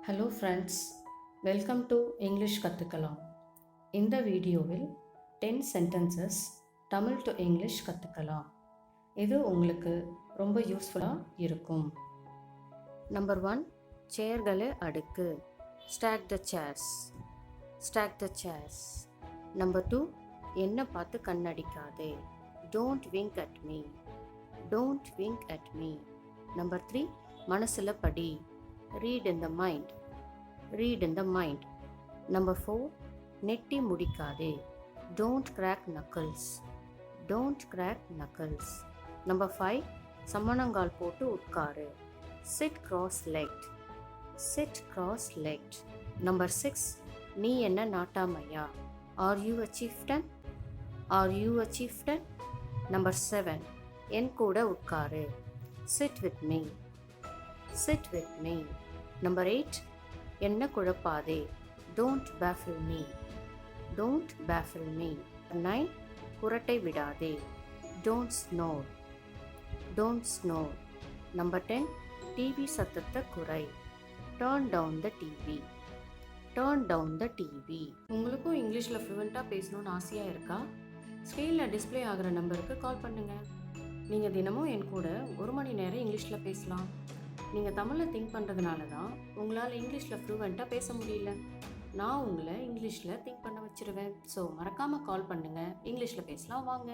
Hello friends, welcome to English கற்றுக்கலாம். இந்த வீடியோவில் 10 சென்டென்சஸ் தமிழ் டு இங்கிலீஷ் கற்றுக்கலாம். இது உங்களுக்கு ரொம்ப யூஸ்ஃபுல்லாக இருக்கும். நம்பர் 1, சேர்களை அடுக்கு. Stack the chairs. Stack the chairs. Number 2, என்னை பார்த்து கண்ணடிக்காதே. Don't wink at me. Don't wink at me. Number 3, மனசில் படி. Read in the mind. Read in the mind. Number 4, நெட்டி முடிக்காதே. Don't crack knuckles. Don't crack knuckles. Number 5, சம்மணங்கால் போட்டு உட்காரு. Sit cross-legged. Sit cross-legged. Number 6, நீ என்ன நாட்டாமையா. Are you a chieftain? Are you a chieftain? Number 7, என் கூட உட்காரு. Sit with me. Sit with me. Number 8, என்ன குழப்பாதே. Don't baffle me. Don't baffle me. 9, குரட்டை விடாதே. Don't snore. Don't snore. Number 10, TV சத்தத்தை குறை. Turn down the TV. Turn down the TV. உங்களுக்கும் இங்கிலீஷில் ஃப்ளூவெண்ட்டாக பேசணும்னு ஆசையாக இருக்கா? ஸ்க்ரீனில் டிஸ்பிளே ஆகிற நம்பருக்கு கால் பண்ணுங்கள். நீங்கள் தினமும் என் கூட 1 மணி நேரம் இங்கிலீஷில் பேசலாம். நீங்கள் தமிழில் திங்க் பண்ணுறதுனால தான் உங்களால் இங்கிலீஷில் ஃப்ளூவெண்ட்டாக பேச முடியல. நான் உங்களை இங்கிலீஷில் திங்க் பண்ண வச்சுருவேன். ஸோ மறக்காமல் கால் பண்ணுங்கள். இங்கிலீஷில் பேசலாம் வாங்க.